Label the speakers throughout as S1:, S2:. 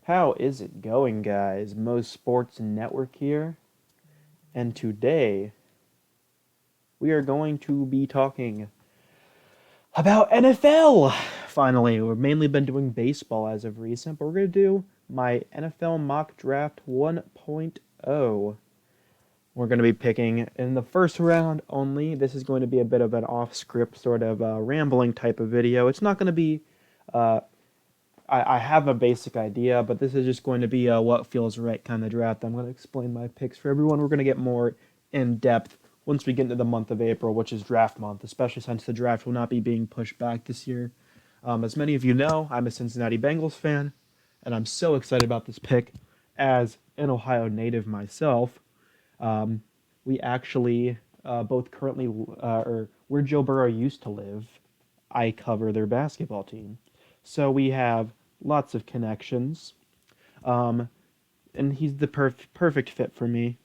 S1: How is it going, guys? Most Sports Network here, and today we are going to be talking about NFL. Finally, we've mainly been doing baseball as of recent, but we're going to do my NFL mock draft 1.0. We're going to be picking in the first round only. This is going to be a bit of an off script, sort of rambling type of video. It's not going to be uh, I have a basic idea, but this is just going to be a what feels right kind of draft. I'm going to explain my picks for everyone. We're going to get more in depth once we get into the month of April, which is draft month, especially since the draft will not be being pushed back this year. As many of you know, I'm a Cincinnati Bengals fan, and I'm so excited about this pick. As an Ohio native myself, um, we actually both currently, or where Joe Burrow used to live, I cover their basketball team. So we have lots of connections. Um, and he's the perfect fit for me.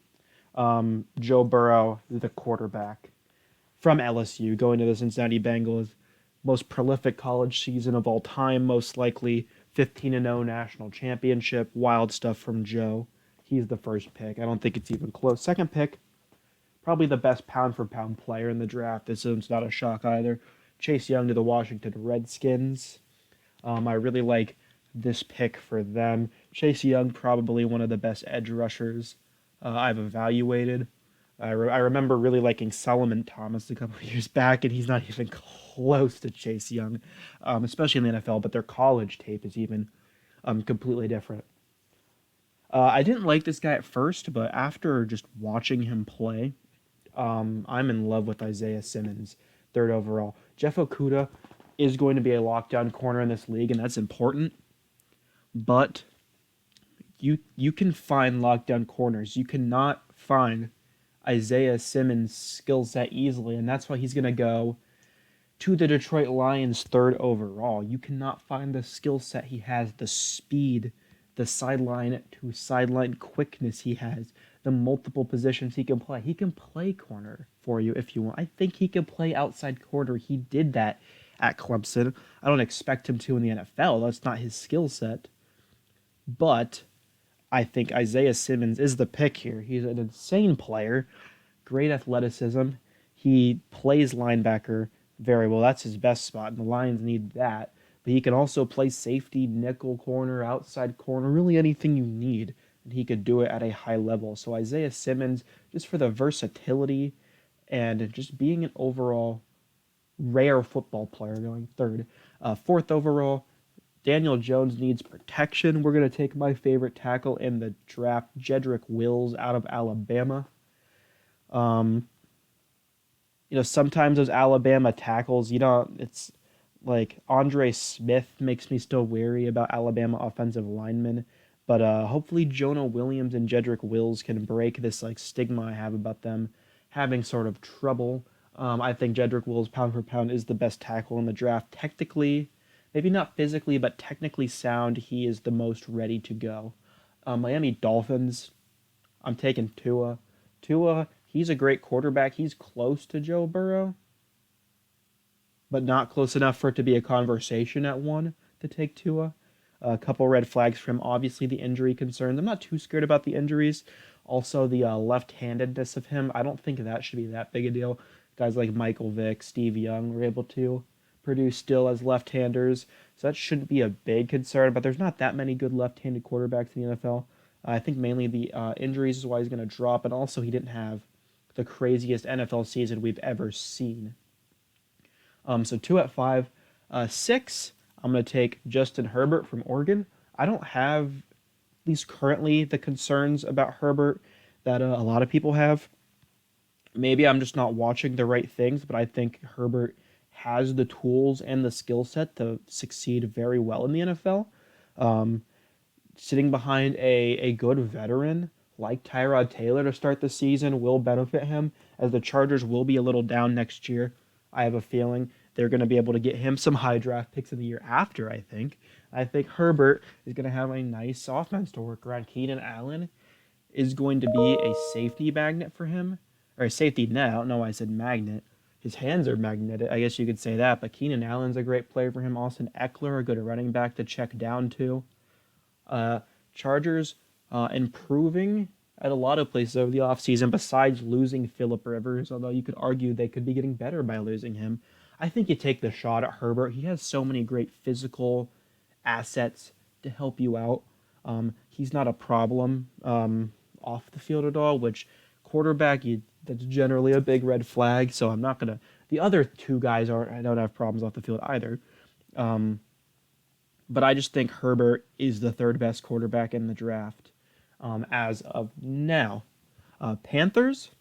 S1: Joe Burrow, the quarterback from LSU, going to the Cincinnati Bengals, most prolific college season of all time, most likely 15-0 national championship, wild stuff from Joe. He's the first pick. I don't think it's even close. Second pick, probably the best pound for pound player in the draft. This is not a shock either. Chase Young to the Washington Redskins. I really like this pick for them. Chase Young, probably one of the best edge rushers I've evaluated. I remember really liking Solomon Thomas a couple of years back, and he's not even close to Chase Young, especially in the NFL, but their college tape is even completely different. I didn't like this guy at first, but after just watching him play, I'm in love with Isaiah Simmons, third overall. Jeff Okuda is going to be a lockdown corner in this league, and that's important. But you can find lockdown corners. You cannot find Isaiah Simmons' skill set easily, and that's why he's going to go to the Detroit Lions third overall. You cannot find the skill set he has, the speed, the sideline to sideline quickness he has, the multiple positions he can play. He can play corner for you if you want. I think he can play outside corner. He did that at Clemson. I don't expect him to in the NFL. That's not his skill set. But I think Isaiah Simmons is the pick here. He's an insane player, great athleticism. He plays linebacker very well. That's his best spot, and the Lions need that. But he can also play safety, nickel corner, outside corner, really anything you need. And he could do it at a high level. So Isaiah Simmons, just for the versatility and just being an overall rare football player, going third. Fourth overall, Daniel Jones needs protection. We're going to take my favorite tackle in the draft, Jedrick Wills out of Alabama. Um, Sometimes those Alabama tackles, it's like Andre Smith makes me still wary about Alabama offensive linemen. But hopefully Jonah Williams and Jedrick Wills can break this like stigma I have about them having sort of trouble. I think Jedrick Wills, pound for pound, is the best tackle in the draft. Technically, maybe not physically, but technically sound, he is the most ready to go. Miami Dolphins, I'm taking Tua. Tua, he's a great quarterback. He's close to Joe Burrow, but not close enough for it to be a conversation at one to take Tua. A couple red flags for him. Obviously, the injury concerns. I'm not too scared about the injuries. Also, the left-handedness of him. I don't think that should be that big a deal. Guys like Michael Vick, Steve Young were able to produce still as left-handers, so that shouldn't be a big concern. But there's not that many good left-handed quarterbacks in the NFL. I think mainly the injuries is why he's going to drop, and also he didn't have the craziest NFL season we've ever seen. So two at five. Six, I'm going to take Justin Herbert from Oregon. I don't have, at least currently, the concerns about Herbert that a lot of people have. Maybe I'm just not watching the right things, but I think Herbert has the tools and the skill set to succeed very well in the NFL. Um, Sitting behind a good veteran like Tyrod Taylor to start the season will benefit him, as the Chargers will be a little down next year. I have a feeling they're going to be able to get him some high draft picks in the year after, I think. I think Herbert is going to have a nice offense to work around. Keenan Allen is going to be a safety magnet for him, or a safety net. I don't know why I said magnet. His hands are magnetic. I guess you could say that. But Keenan Allen's a great player for him. Austin Eckler, a good running back to check down to. Uh, Chargers improving at a lot of places over the offseason besides losing Phillip Rivers, although you could argue they could be getting better by losing him. I think you take the shot at Herbert. He has so many great physical assets to help you out. He's not a problem off the field at all, which quarterback, that's generally a big red flag, so I'm not going to. The other two guys I don't have problems off the field either. Um, but I just think Herbert is the third best quarterback in the draft as of now. Panthers,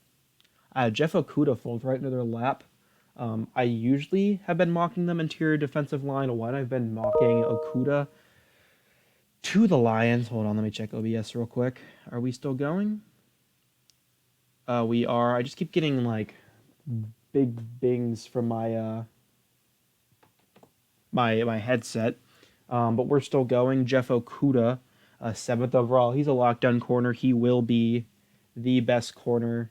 S1: Jeff Okudah falls right into their lap. I usually have been mocking them interior defensive line when I've been mocking Okudah to the Lions. Hold on, let me check OBS real quick. Are we still going? We are. I just keep getting like big bings from my headset. But we're still going. Jeff Okudah, 7th overall. He's a lockdown corner. He will be the best corner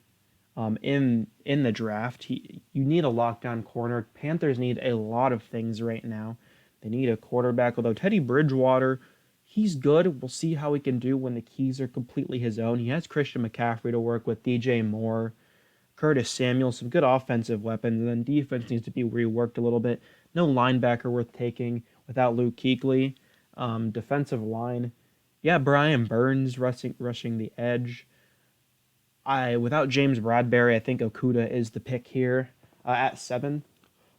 S1: in the draft. You need a lockdown corner. Panthers need a lot of things right now. They need a quarterback, although Teddy Bridgewater, he's good. We'll see how he can do when the keys are completely his own. He has Christian McCaffrey to work with, DJ Moore, Curtis Samuel, some good offensive weapons, and then defense needs to be reworked a little bit. No linebacker worth taking without Luke Kuechly. Defensive line, yeah, Brian Burns rushing the edge. Without James Bradbury, I think Okudah is the pick here at 7.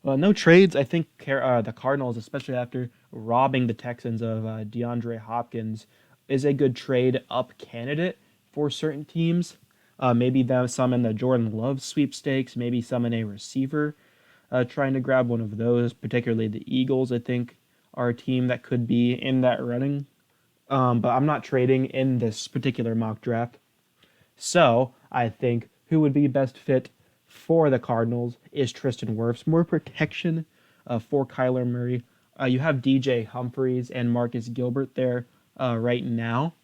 S1: No trades. I think the Cardinals, especially after robbing the Texans of DeAndre Hopkins, is a good trade up candidate for certain teams. Maybe some in the Jordan Love sweepstakes, maybe some in a receiver trying to grab one of those, particularly the Eagles, I think, are a team that could be in that running. But I'm not trading in this particular mock draft. So I think who would be best fit for the Cardinals is Tristan Wirfs. More protection for Kyler Murray. You have DJ Humphries and Marcus Gilbert there right now.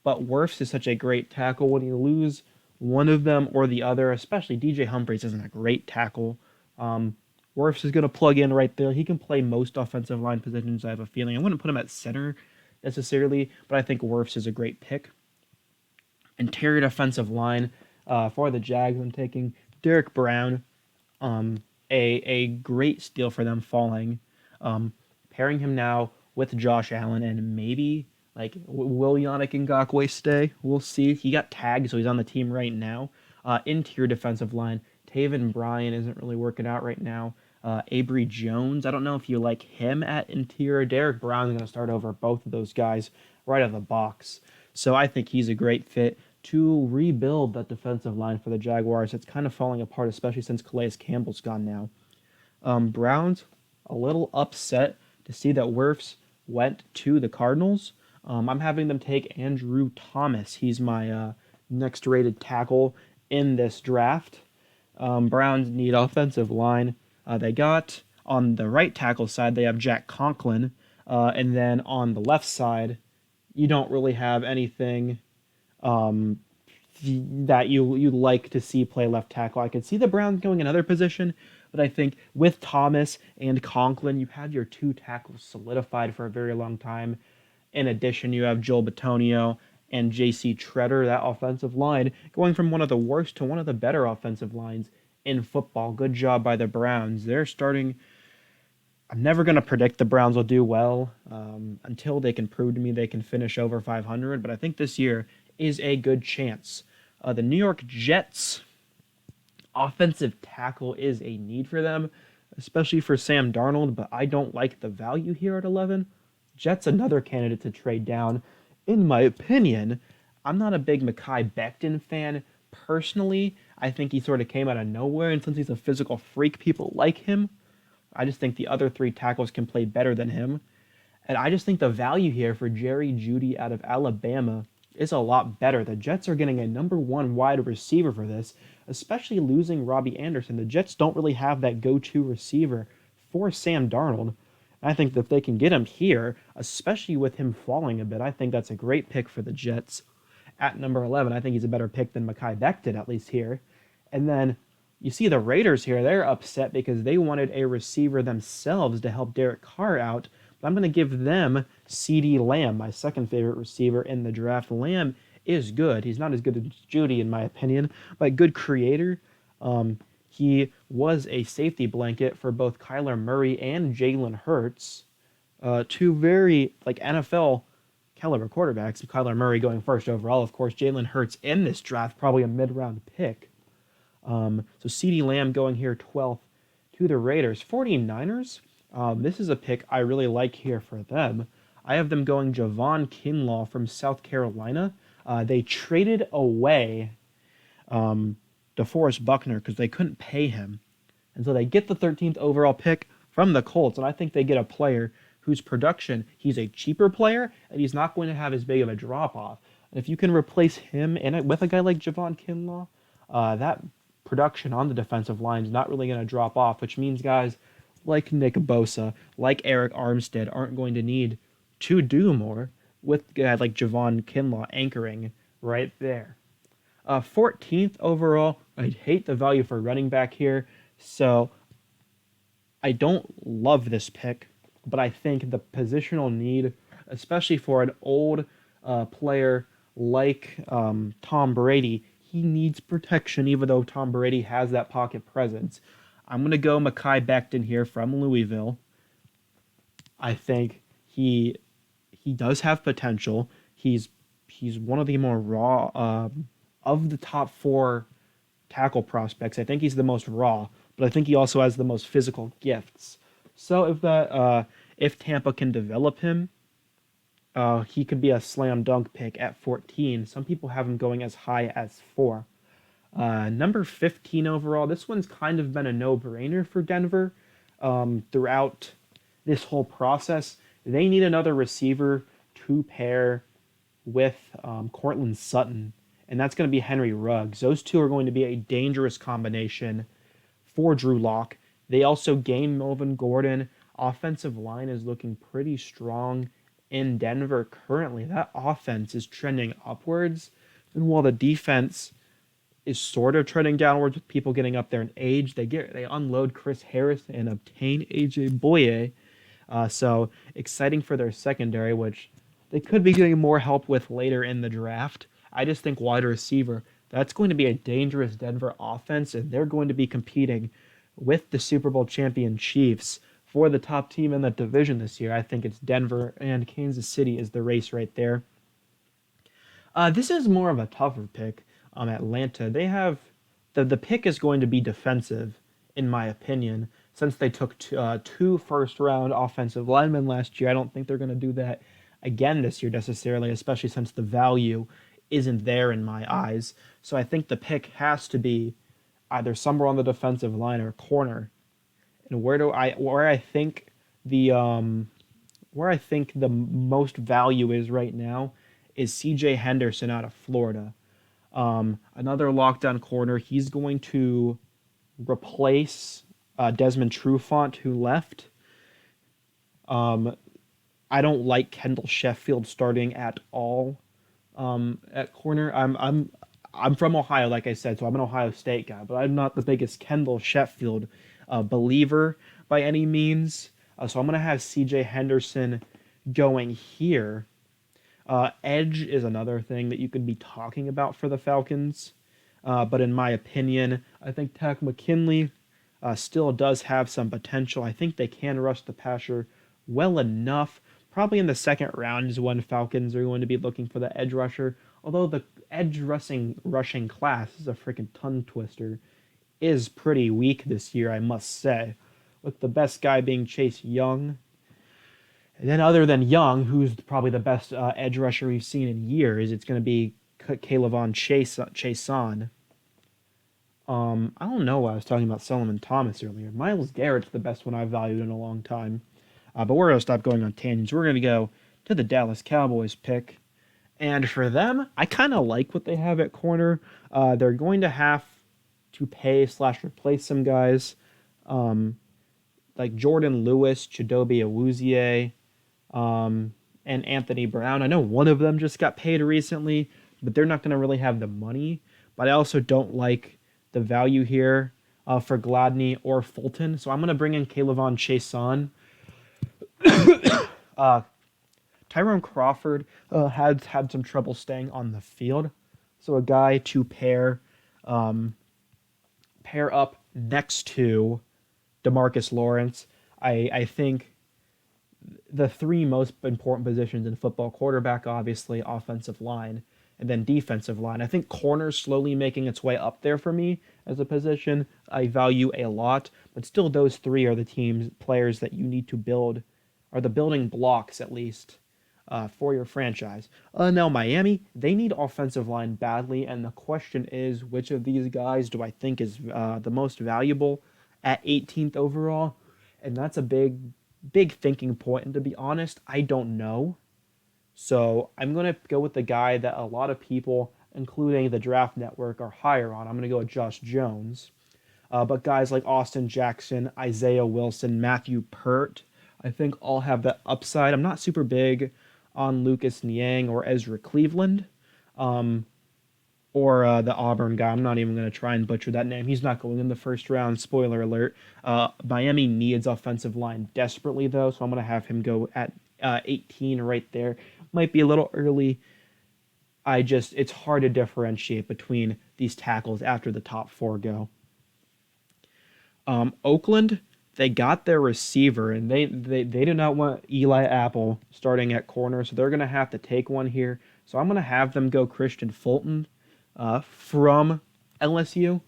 S1: But Wirfs is such a great tackle. When you lose one of them or the other, especially DJ Humphries isn't a great tackle. Wirfs is going to plug in right there. He can play most offensive line positions, I have a feeling. I wouldn't put him at center necessarily, but I think Wirfs is a great pick. Interior defensive line for the Jags, I'm taking Derek Brown. A great steal for them falling. Pairing him now with Josh Allen and maybe will Yannick Ngakoue stay? We'll see. He got tagged, so he's on the team right now. Interior defensive line, Taven Bryan isn't really working out right now. Avery Jones, I don't know if you like him at interior. Derek Brown's going to start over both of those guys right out of the box. So I think he's a great fit to rebuild that defensive line for the Jaguars. It's kind of falling apart, especially since Calais Campbell's gone now. Browns, a little upset to see that Wirfs went to the Cardinals. I'm having them take Andrew Thomas. He's my next rated tackle in this draft. Browns need offensive line. They got on the right tackle side, they have Jack Conklin. And then on the left side, you don't really have anything that you like to see play left tackle. I could see the Browns going another position, but I think with Thomas and Conklin, you have your two tackles solidified for a very long time. In addition, you have Joel Bitonio and J.C. Treader, that offensive line, going from one of the worst to one of the better offensive lines in football. Good job by the Browns. They're starting. I'm never going to predict the Browns will do well until they can prove to me they can finish over 500, but I think this year is a good chance. The New York Jets, offensive tackle is a need for them, especially for Sam Darnold, but I don't like the value here at 11. Jets, another candidate to trade down. In my opinion, I'm not a big Mekhi Becton fan personally. I think he sort of came out of nowhere, and since he's a physical freak, people like him. I just think the other three tackles can play better than him. And I just think the value here for Jerry Jeudy out of Alabama is a lot better. The Jets are getting a number one wide receiver for this, especially losing Robbie Anderson. The Jets don't really have that go-to receiver for Sam Darnold. I think that if they can get him here, especially with him falling a bit, I think that's a great pick for the Jets. At number 11, I think he's a better pick than Mekhi Becton, at least here. And then you see the Raiders here, they're upset because they wanted a receiver themselves to help Derek Carr out, But I'm going to give them C.D. Lamb, my second favorite receiver in the draft. Lamb is good. He's not as good as Judy, in my opinion, but good creator. He was a safety blanket for both Kyler Murray and Jalen Hurts, two very NFL caliber quarterbacks. Kyler Murray going first overall, of course. Jalen Hurts in this draft, probably a mid-round pick. So CeeDee Lamb going here 12th to the Raiders. 49ers, this is a pick I really like here for them. I have them going Javon Kinlaw from South Carolina. They traded away DeForest Buckner because they couldn't pay him. And so they get the 13th overall pick from the Colts, and I think they get a player whose production, he's a cheaper player, and he's not going to have as big of a drop-off. And if you can replace him with a guy like Javon Kinlaw, that production on the defensive line is not really going to drop off, which means guys like Nick Bosa, like Eric Armstead, aren't going to need to do more with guys like Javon Kinlaw anchoring right there. 14th overall, I hate the value for running back here, so I don't love this pick, but I think the positional need, especially for an old player like Tom Brady, he needs protection, even though Tom Brady has that pocket presence. I'm going to go Mekhi Becton here from Louisville. I think he does have potential. He's one of the more raw of the top 4 tackle prospects. I think he's the most raw, but I think he also has the most physical gifts. So if Tampa can develop him, he could be a slam dunk pick at 14. Some people have him going as high as 4. Number 15 overall, this one's kind of been a no-brainer for Denver throughout this whole process. They need another receiver to pair with Courtland Sutton, and that's going to be Henry Ruggs. Those two are going to be a dangerous combination for Drew Lock. They also gained Melvin Gordon. Offensive line is looking pretty strong in Denver currently. That offense is trending upwards, and while the defense is sort of trending downwards with people getting up there in age, they unload Chris Harris and obtain AJ Boye. So exciting for their secondary, which they could be getting more help with later in the draft. I just think wide receiver, that's going to be a dangerous Denver offense, and they're going to be competing with the Super Bowl champion Chiefs for the top team in the division this year. I think it's Denver, and Kansas City is the race right there. This is more of a tougher pick. Atlanta, they have the pick is going to be defensive, in my opinion, since they took 2 first-round offensive linemen last year. I don't think they're going to do that again this year necessarily, especially since the value isn't there in my eyes. So I think the pick has to be either somewhere on the defensive line or corner. And where I think the most value is right now is C.J. Henderson out of Florida. Another lockdown corner. He's going to replace Desmond Trufant, who left. I don't like Kendall Sheffield starting at all at corner. I'm from Ohio, like I said, so I'm an Ohio State guy, but I'm not the biggest Kendall Sheffield believer by any means. So I'm going to have C.J. Henderson going here. Edge is another thing that you could be talking about for the Falcons. But in my opinion, I think Takk McKinley still does have some potential. I think they can rush the passer well enough. Probably in the second round is when Falcons are going to be looking for the edge rusher. Although the edge rushing class is a freaking tongue twister, is pretty weak this year, I must say. With the best guy being Chase Young. And then other than Young, who's probably the best edge rusher we've seen in years, it's going to be K'Lavon Chaisson. I don't know why I was talking about Solomon Thomas earlier. Myles Garrett's the best one I've valued in a long time. But we're going to stop going on tangents. We're going to go to the Dallas Cowboys pick. And for them, I kind of like what they have at corner. They're going to have to pay/replace some guys. Like Jordan Lewis, Chidobe Awuzie, and Anthony Brown. I know one of them just got paid recently, but they're not going to really have the money. But I also don't like the value here for Gladney or Fulton. So I'm going to bring in K'Lavon Chaisson. Tyrone Crawford had had some trouble staying on the field, so a guy to pair up next to DeMarcus Lawrence. I think the three most important positions in football: quarterback, obviously, offensive line, and then defensive line. I think corner's slowly making its way up there for me as a position I value a lot, but still, those three are the teams, players that you need to build, are the building blocks at least for your franchise. Now, Miami, they need offensive line badly, and the question is, which of these guys do I think is the most valuable at 18th overall? And that's a big thinking point. And to be honest, I don't know. So I'm going to go with the guy that a lot of people, including the Draft Network, are higher on. I'm going to go with Josh Jones. But guys like Austin Jackson, Isaiah Wilson, Matthew Pert, I think all have that upside. I'm not super big on Lucas Niang or Ezra Cleveland, or the Auburn guy. I'm not even going to try and butcher that name. He's not going in the first round. Spoiler alert. Miami needs offensive line desperately, though, so I'm going to have him go at 18 right there. Might be a little early. It's hard to differentiate between these tackles after the top four go. Oakland, they got their receiver, and they do not want Eli Apple starting at corner, so they're going to have to take one here. So I'm going to have them go Christian Fulton from LSU.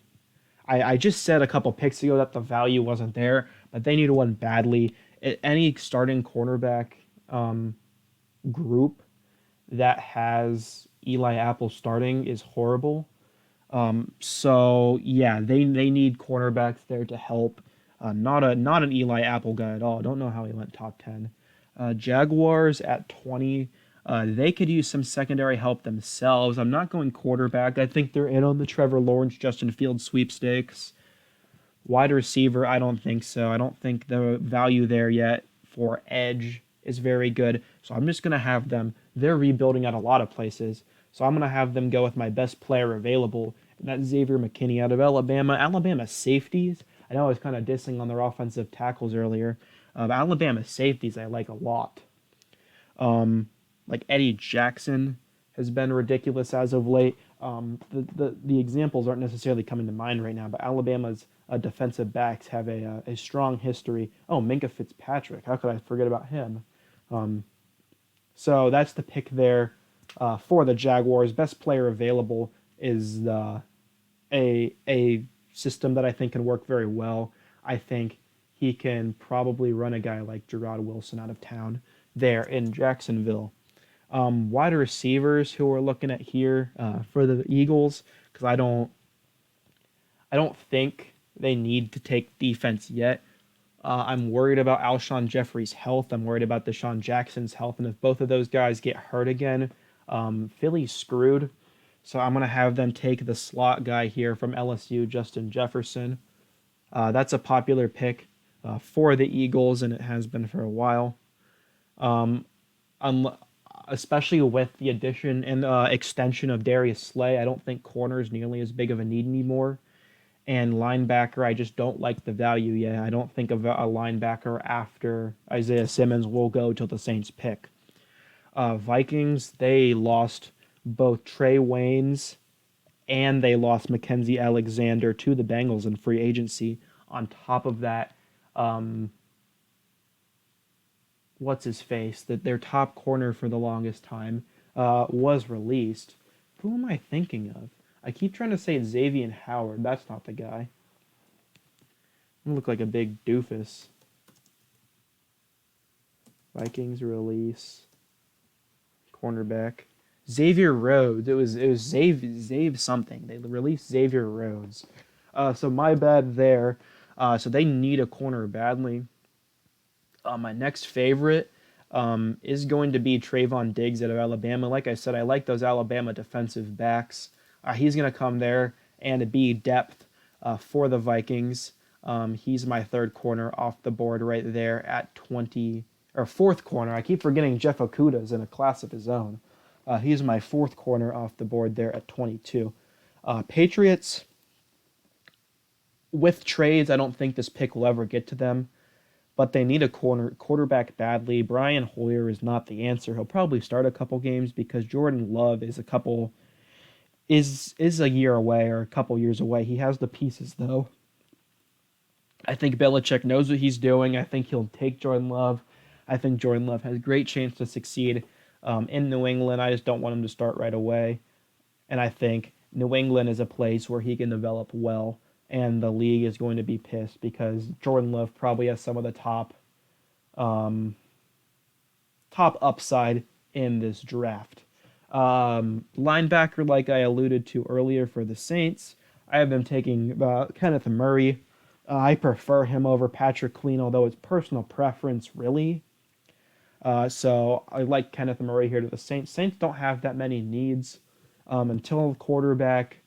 S1: I just said a couple picks ago that the value wasn't there, but they need one badly. Any starting cornerback group that has Eli Apple starting is horrible. So yeah, they need cornerbacks there to help. Not an Eli Apple guy at all. Don't know how he went top 10. Jaguars at 20. They could use some secondary help themselves. I'm not going quarterback. I think they're in on the Trevor Lawrence, Justin Fields sweepstakes. Wide receiver, I don't think so. I don't think the value there yet for edge is very good. So I'm just going to have them. They're rebuilding at a lot of places. So I'm going to have them go with my best player available, and that's Xavier McKinney out of Alabama. Alabama safeties. I know I was kind of dissing on their offensive tackles earlier. Alabama safeties I like a lot. Like Eddie Jackson has been ridiculous as of late. The examples aren't necessarily coming to mind right now, but Alabama's defensive backs have a strong history. Oh, Minka Fitzpatrick. How could I forget about him? So that's the pick there for the Jaguars. Best player available is a system that I think can work very well. I think he can probably run a guy like Gerard Wilson out of town there in Jacksonville. Wide receivers who we're looking at here for the Eagles, because I don't think they need to take defense yet. I'm worried about Alshon Jeffrey's health. I'm worried about Deshaun Jackson's health, and if both of those guys get hurt again, Philly's screwed. So I'm gonna have them take the slot guy here from LSU, Justin Jefferson. That's a popular pick for the Eagles, and it has been for a while. Especially with the addition and extension of Darius Slay, I don't think corner is nearly as big of a need anymore. And linebacker, I just don't like the value yet. I don't think of a linebacker after Isaiah Simmons will go till the Saints pick. Vikings, they lost both Trey Waynes and they lost Mackenzie Alexander to the Bengals in free agency. On top of that, what's his face? That their top corner for the longest time was released. Who am I thinking of? I keep trying to say Xavier Howard. That's not the guy. I look like a big doofus. Vikings release cornerback Xavier Rhodes. It was Zave something. They released Xavier Rhodes. So my bad there. So they need a corner badly. My next favorite is going to be Trayvon Diggs out of Alabama. Like I said, I like those Alabama defensive backs. He's going to come there and be depth for the Vikings. He's my third corner off the board right there at 20, or fourth corner. I keep forgetting Jeff Okuda's in a class of his own. He's my fourth corner off the board there at 22. Patriots, with trades, I don't think this pick will ever get to them. but they need a quarterback badly. Brian Hoyer is not the answer. He'll probably start a couple games because Jordan Love is a year away or a couple years away. He has the pieces though. I think Belichick knows what he's doing. I think he'll take Jordan Love. I think Jordan Love has a great chance to succeed in New England. I just don't want him to start right away. And I think New England is a place where he can develop well, and the league is going to be pissed because Jordan Love probably has some of the um, top upside in this draft. Linebacker, like I alluded to earlier for the Saints, I have them taking Kenneth Murray. I prefer him over Patrick Queen, although it's personal preference, really. So I like Kenneth Murray here to the Saints. Saints don't have that many needs until quarterback,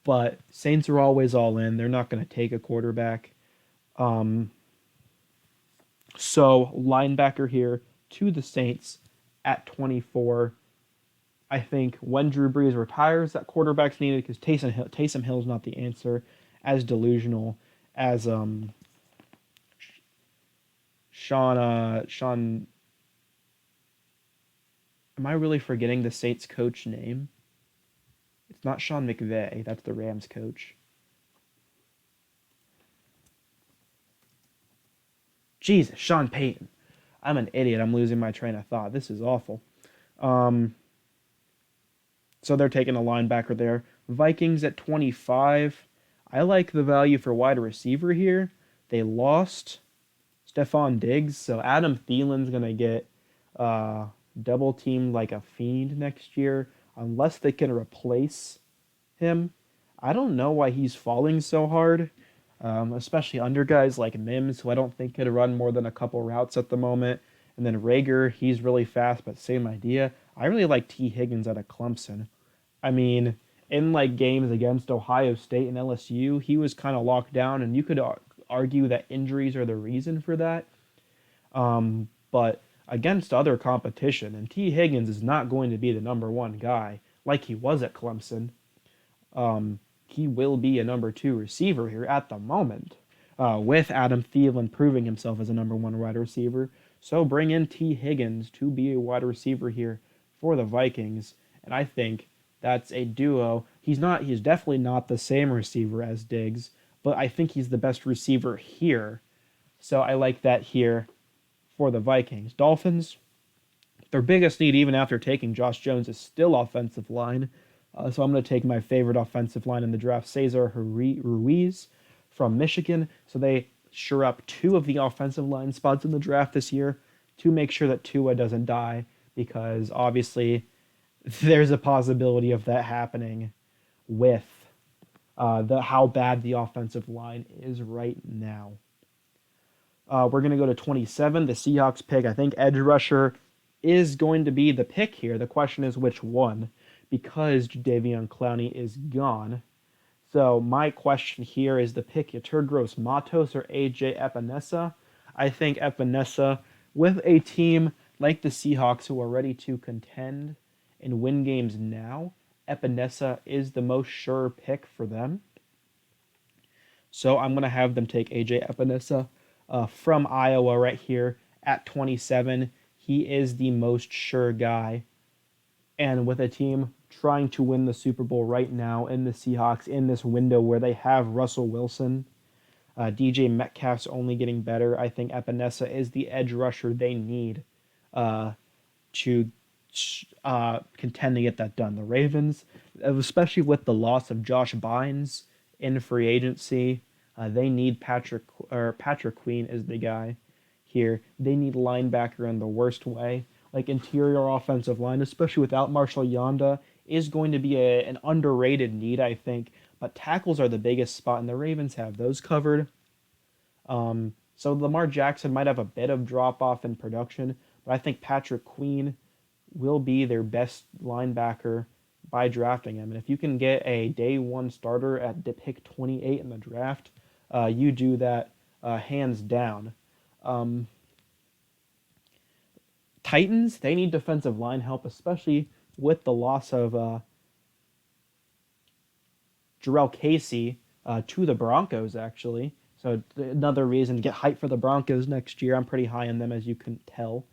S1: but Saints are always all in. They're not going to take a quarterback. Um, so linebacker here to the Saints at 24. I think when Drew Brees retires, that quarterback's needed because Taysom Hill's not the answer. As delusional as Sean. Am I really forgetting the Saints coach name? It's not Sean McVay. That's the Rams coach. Jesus, Sean Payton. I'm an idiot. I'm losing my train of thought. This is awful. Um, so they're taking a linebacker there. Vikings at 25. I like the value for wide receiver here. They lost Stephon Diggs, so Adam Thielen's going to get uh, double teamed like a fiend next year unless they can replace him. I don't know why he's falling so hard, especially under guys like Mims, who I don't think could run more than a couple routes at the moment. And then Rager, he's really fast, but same idea. I really like T. Higgins out of Clemson. I mean, in like games against Ohio State and LSU, he was kind of locked down, and you could argue that injuries are the reason for that. But against other competition, and T. Higgins is not going to be the number one guy like he was at Clemson. He will be a number two receiver here at the moment, with Adam Thielen proving himself as a number one wide receiver. So bring in T. Higgins to be a wide receiver here for the Vikings, and I think that's a duo. He's definitely not the same receiver as Diggs, but I think he's the best receiver here. So I like that here for the Vikings. Dolphins, their biggest need, even after taking Josh Jones, is still offensive line. So I'm going to take my favorite offensive line in the draft, Cesar Ruiz from Michigan. So they shore up two of the offensive line spots in the draft this year to make sure that Tua doesn't die, because obviously there's a possibility of that happening with the how bad the offensive line is right now. We're going to go to 27, the Seahawks pick. I think edge rusher is going to be the pick here. The question is which one, because Jadeveon Clowney is gone. So my question here is the pick Yeturgros Matos or AJ Epinesa. I think Epinesa, with a team like the Seahawks who are ready to contend and win games now, Epinesa is the most sure pick for them. So I'm going to have them take AJ Epinesa from Iowa right here at 27. He is the most sure guy. And with a team trying to win the Super Bowl right now in the Seahawks in this window where they have Russell Wilson, DJ Metcalf's only getting better, I think Epinesa is the edge rusher they need to contend to get that done. The Ravens, especially with the loss of Josh Bynes in free agency, they need Patrick Queen is the guy here. They need linebacker in the worst way. Like interior offensive line, especially without Marshall Yanda, is going to be an underrated need, I think. But tackles are the biggest spot, and the Ravens have those covered. So Lamar Jackson might have a bit of drop off in production, but I think Patrick Queen will be their best linebacker by drafting him. And if you can get a day one starter at pick 28 in the draft, you do that hands down. Titans, they need defensive line help, especially with the loss of Jarrell Casey to the Broncos, actually. So another reason to get hyped for the Broncos next year. I'm pretty high on them, as you can tell.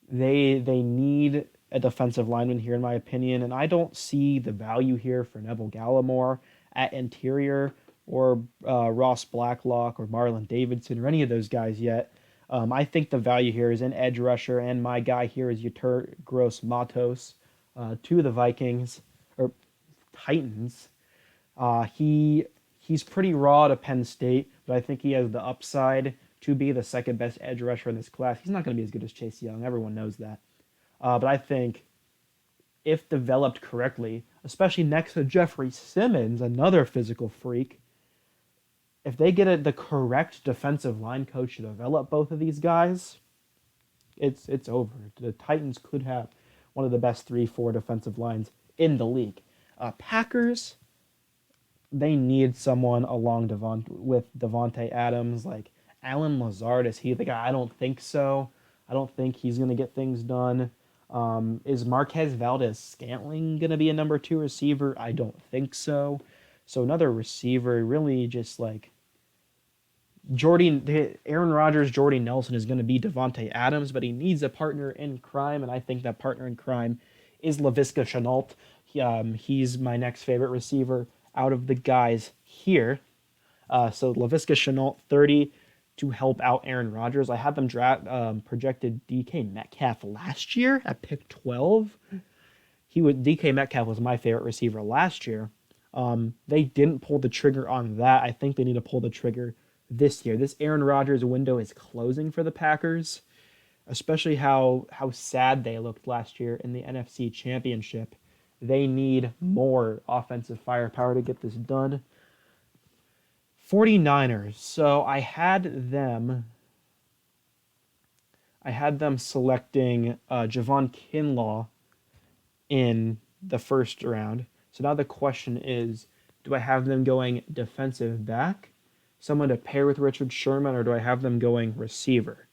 S1: They need a defensive lineman here, in my opinion, and I don't see the value here for Neville Gallimore at interior or Ross Blacklock or Marlon Davidson or any of those guys yet. I think the value here is an edge rusher, and my guy here is Yetur Gross Matos to the Vikings or Titans. He's pretty raw to Penn State, but I think he has the upside to be the second best edge rusher in this class. He's not going to be as good as Chase Young. Everyone knows that. But I think if developed correctly, especially next to Jeffrey Simmons, another physical freak, if they get the correct defensive line coach to develop both of these guys, it's over. The Titans could have one of the best 3-4 defensive lines in the league. Packers, they need someone along with Devontae Adams, like Alan Lazard. Is he the guy? I don't think so. I don't think he's going to get things done. Is Marquez Valdez-Scantling going to be a number 2 receiver? I don't think so. So another receiver, really just like Aaron Rodgers, Jordy Nelson is going to be Devontae Adams, but he needs a partner in crime, and I think that partner in crime is Laviska Shenault. He's my next favorite receiver out of the guys here. So Laviska Shenault, 30 to help out Aaron Rodgers. I had them projected DK Metcalf last year at pick 12. DK Metcalf was my favorite receiver last year. They didn't pull the trigger on that. I think they need to pull the trigger this year. This Aaron Rodgers window is closing for the Packers, especially how sad they looked last year in the NFC Championship. They need more offensive firepower to get this done. 49ers. So I had them selecting Javon Kinlaw in the first round. So now the question is, do I have them going defensive back, someone to pair with Richard Sherman, or do I have them going receiver?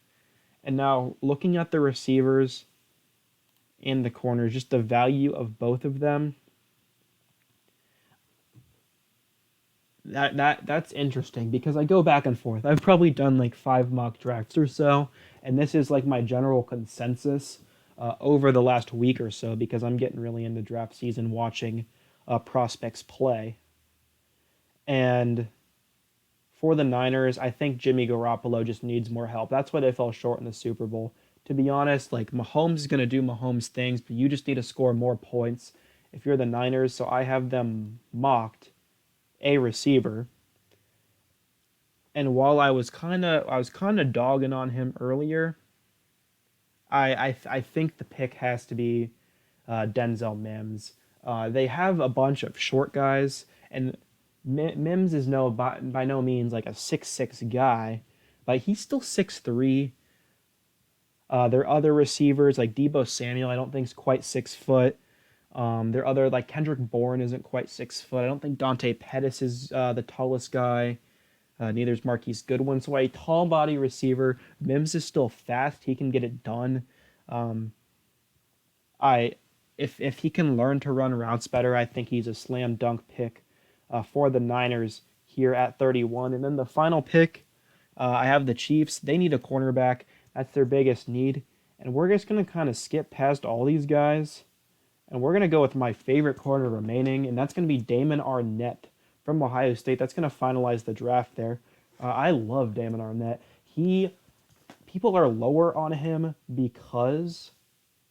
S1: And now looking at the receivers and the corners, just the value of both of them, that's interesting because I go back and forth. I've probably done like 5 mock drafts or so, and this is like my general consensus over the last week or so because I'm getting really into draft season watching prospects play. And for the Niners, I think Jimmy Garoppolo just needs more help. That's why they fell short in the Super Bowl. To be honest, like Mahomes is going to do Mahomes things, but you just need to score more points if you're the Niners. So I have them mocked a receiver. And while I was kind of dogging on him earlier, I think the pick has to be Denzel Mims. They have a bunch of short guys, and Mims is by no means like a 6'6" guy, but he's still 6'3". Their other receivers like Deebo Samuel, I don't think is quite 6 foot. Their other like Kendrick Bourne isn't quite 6 foot. I don't think Dante Pettis is the tallest guy. Neither is Marquise Goodwin. So a tall body receiver. Mims is still fast. He can get it done. If he can learn to run routes better, I think he's a slam dunk pick for the Niners here at 31. And then the final pick, I have the Chiefs. They need a cornerback. That's their biggest need. And we're just going to kind of skip past all these guys. And we're going to go with my favorite corner remaining, and that's going to be Damon Arnett from Ohio State. That's going to finalize the draft there. I love Damon Arnett. People are lower on him because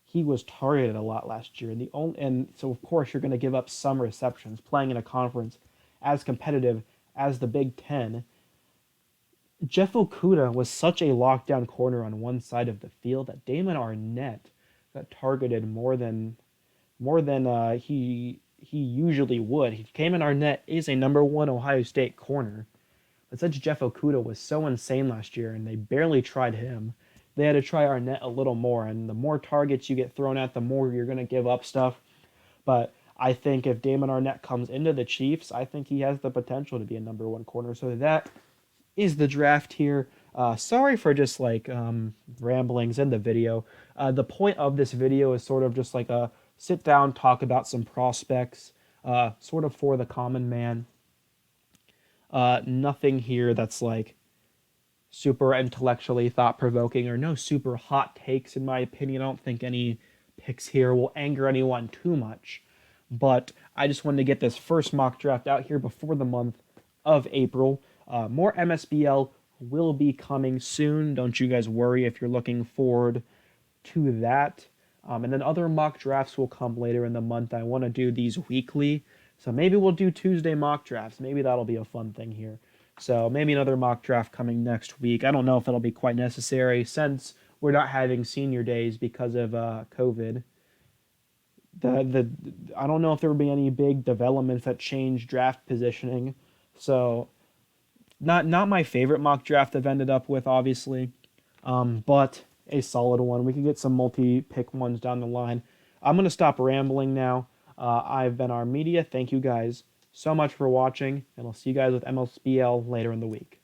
S1: he was targeted a lot last year. And so, of course, you're going to give up some receptions playing in a conference as competitive as the Big Ten. Jeff Okudah was such a lockdown corner on one side of the field that Damon Arnett got targeted more than he usually would. Damon Arnett is a number 1 Ohio State corner, but since Jeff Okudah was so insane last year and they barely tried him, they had to try Arnett a little more. And the more targets you get thrown at, the more you're going to give up stuff. But I think if Damon Arnett comes into the Chiefs, I think he has the potential to be a number 1 corner. So that is the draft here. Sorry for just like ramblings in the video. The point of this video is sort of just like a sit down, talk about some prospects, sort of for the common man. Nothing here that's like super intellectually thought provoking or no super hot takes in my opinion. I don't think any picks here will anger anyone too much. But I just wanted to get this first mock draft out here before the month of April. More MSBL will be coming soon. Don't you guys worry if you're looking forward to that. And then other mock drafts will come later in the month. I want to do these weekly. So maybe we'll do Tuesday mock drafts. Maybe that'll be a fun thing here. So maybe another mock draft coming next week. I don't know if it'll be quite necessary since we're not having senior days because of COVID. I don't know if there will be any big developments that change draft positioning. So not my favorite mock draft I've ended up with, obviously, but a solid one. We could get some multi-pick ones down the line. I'm gonna stop rambling now. I've been our media. Thank you guys so much for watching, and I'll see you guys with MLSBL later in the week.